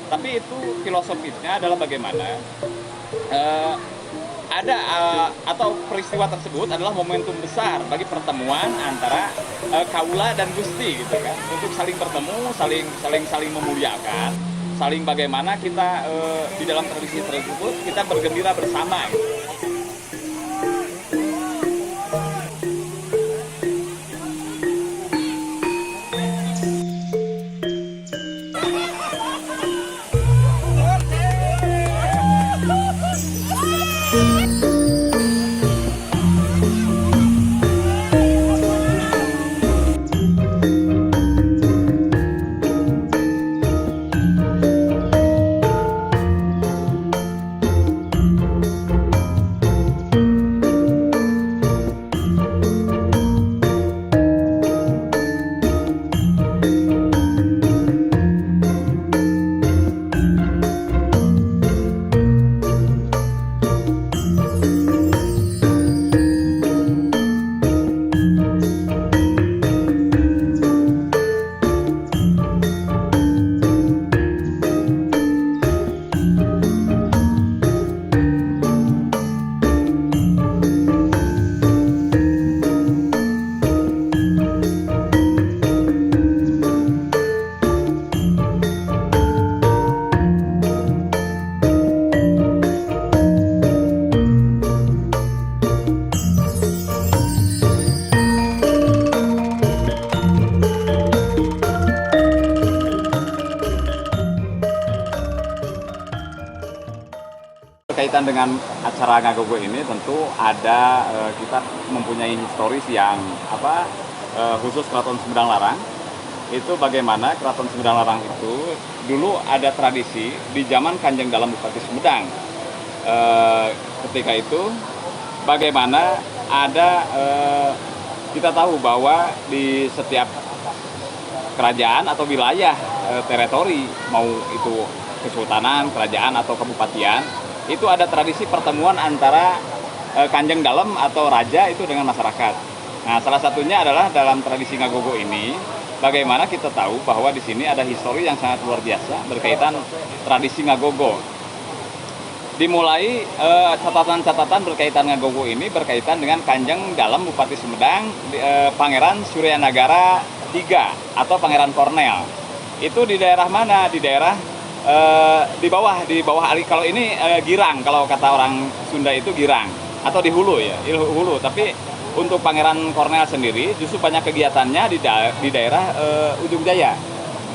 Tapi itu filosofisnya adalah bagaimana eh, ada atau peristiwa tersebut adalah momentum besar bagi pertemuan antara kaula dan gusti gitu kan, untuk saling bertemu, saling memuliakan, saling bagaimana kita di dalam tradisi tersebut kita bergembira bersama gitu. Berkaitan dengan acara Ngagogo ini tentu ada kita mempunyai historis yang khusus Keraton Sumedang Larang. Itu bagaimana Keraton Sumedang Larang itu dulu ada tradisi di zaman Kanjeng Dalam Bupati Sumedang. Ketika itu bagaimana ada kita tahu bahwa di setiap kerajaan atau wilayah teritori, mau itu kesultanan, kerajaan atau kabupatian, itu ada tradisi pertemuan antara kanjeng dalem atau raja itu dengan masyarakat. Nah, salah satunya adalah dalam tradisi Ngagogo ini, bagaimana kita tahu bahwa di sini ada histori yang sangat luar biasa berkaitan tradisi Ngagogo. Dimulai catatan-catatan berkaitan Ngagogo ini berkaitan dengan Kanjeng Dalem Bupati Sumedang, Pangeran Suryanagara III atau Pangeran Kornel. Itu di daerah mana? Di daerah di bawah ali, kalau ini Girang, kalau kata orang Sunda itu Girang, atau di Hulu ya, Hulu. Tapi untuk Pangeran Kornel sendiri justru banyak kegiatannya di daerah Ujung Jaya.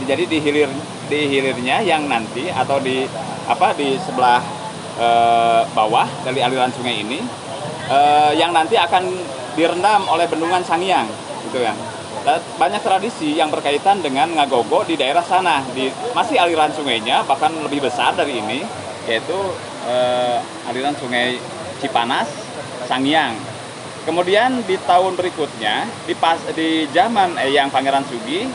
Jadi di hilirnya yang nanti atau di sebelah bawah dari aliran sungai ini yang nanti akan direndam oleh bendungan Sangiang gitu ya. Banyak tradisi yang berkaitan dengan Ngagogo di daerah sana, masih aliran sungainya bahkan lebih besar dari ini, yaitu aliran sungai Cipanas, Sangiang. Kemudian di tahun berikutnya di zaman yang Pangeran Sugi,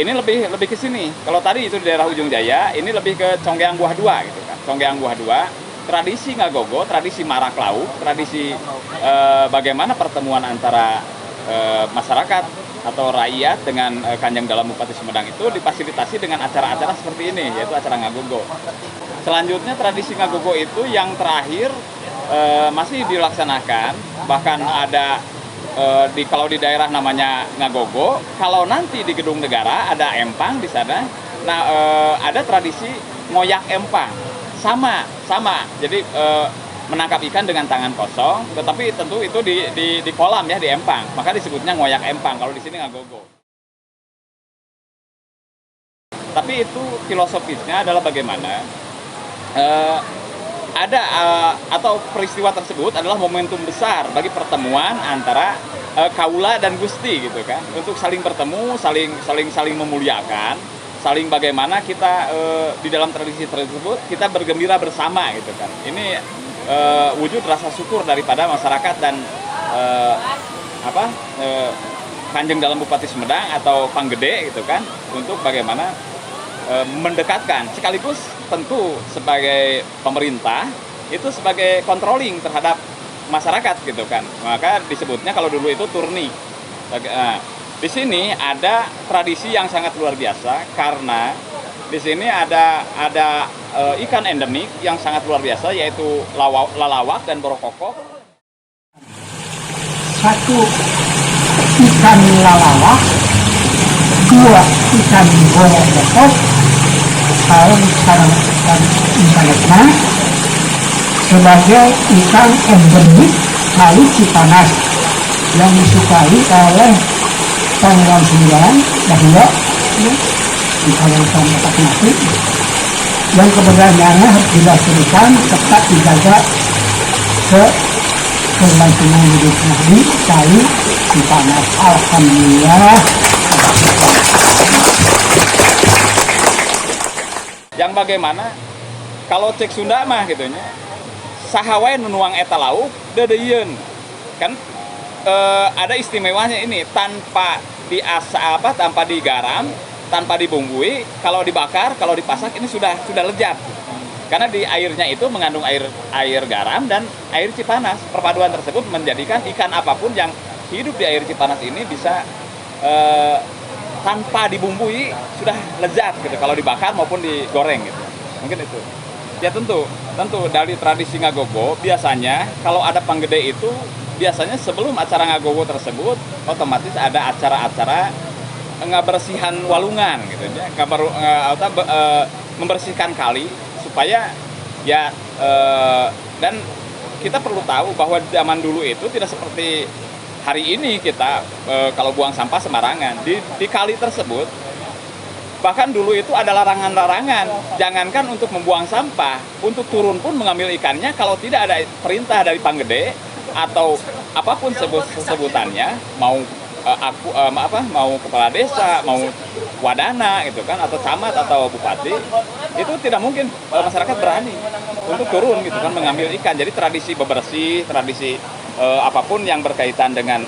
ini lebih ke sini. Kalau tadi itu di daerah Ujung Jaya, ini lebih ke Conggeang Buah Dua gitu kan. Conggeang Buah Dua, tradisi Ngagogo, tradisi marak lauk, tradisi bagaimana pertemuan antara masyarakat atau rakyat dengan Kanjeng Dalam Bupati Sumedang itu difasilitasi dengan acara-acara seperti ini, yaitu acara Ngagogo. Selanjutnya tradisi Ngagogo itu yang terakhir masih dilaksanakan, bahkan ada kalau di daerah namanya Ngagogo, kalau nanti di Gedung Negara ada empang di sana. Nah, ada tradisi ngoyak empang, sama. Jadi menangkap ikan dengan tangan kosong, tetapi tentu itu di kolam ya, di empang. Maka disebutnya ngoyak empang, kalau di sini Ngagogo. Tapi itu filosofisnya adalah bagaimana ada atau peristiwa tersebut adalah momentum besar bagi pertemuan antara kaula dan gusti gitu kan, untuk saling bertemu, saling memuliakan, saling bagaimana kita di dalam tradisi tersebut kita bergembira bersama gitu kan. Ini wujud rasa syukur daripada masyarakat dan Kanjeng Dalam Bupati Sumedang atau Panggede gitu kan, untuk bagaimana mendekatkan, sekaligus tentu sebagai pemerintah itu sebagai controlling terhadap masyarakat gitu kan. Maka disebutnya kalau dulu itu turni. Di sini ada tradisi yang sangat luar biasa karena Di sini ada ikan endemik yang sangat luar biasa, yaitu lalawak dan borokokok. Satu, ikan lalawak. Dua, ikan borokokok. Sekarang ikan internetnya sebagai ikan endemik Kali Cipanas yang disukai oleh Panggilan 9 bahwa di kawasan mati yang keberadaannya harus dilestarikan serta dijaga keberlangsungan hidupnya di Kali Cipanas. Alhamdulillah. Yang bagaimana kalau cek Sunda mah gitunya sahawae nunuang eta lauk dedeyeun kan, ada istimewanya ini, tanpa tanpa digaram, tanpa dibumbui, kalau dibakar, kalau dipasak ini sudah lezat. Karena di airnya itu mengandung air garam dan air Cipanas. Perpaduan tersebut menjadikan ikan apapun yang hidup di air Cipanas ini bisa tanpa dibumbui sudah lezat gitu, kalau dibakar maupun digoreng gitu. Mungkin itu. Ya tentu dari tradisi Ngagogo biasanya kalau ada panggede itu biasanya sebelum acara Ngagogo tersebut otomatis ada acara-acara ngebersihan walungan gitu ya, membersihkan kali supaya ya dan kita perlu tahu bahwa zaman dulu itu tidak seperti hari ini kita kalau buang sampah sembarangan di kali tersebut. Bahkan dulu itu ada larangan-larangan, jangankan untuk membuang sampah, untuk turun pun mengambil ikannya kalau tidak ada perintah dari panggede atau apapun sebutannya, mau mau kepala desa, mau wadana gitu kan, atau camat atau bupati, itu tidak mungkin masyarakat berani untuk turun gitu kan mengambil ikan. Jadi tradisi bebersih, tradisi apapun yang berkaitan dengan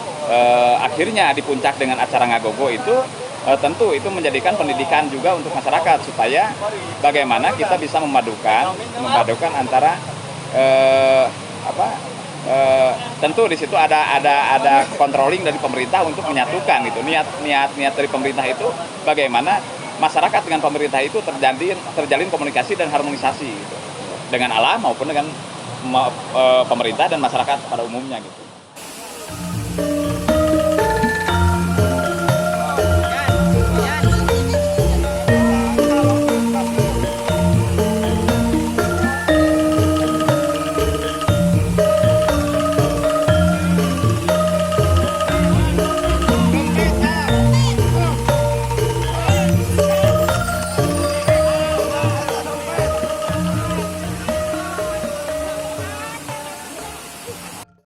akhirnya di puncak dengan acara Ngagogo itu tentu itu menjadikan pendidikan juga untuk masyarakat supaya bagaimana kita bisa memadukan antara tentu di situ ada controlling dari pemerintah untuk menyatukan gitu, niat dari pemerintah itu bagaimana masyarakat dengan pemerintah itu terjalin komunikasi dan harmonisasi gitu, dengan alam maupun dengan pemerintah dan masyarakat pada umumnya gitu.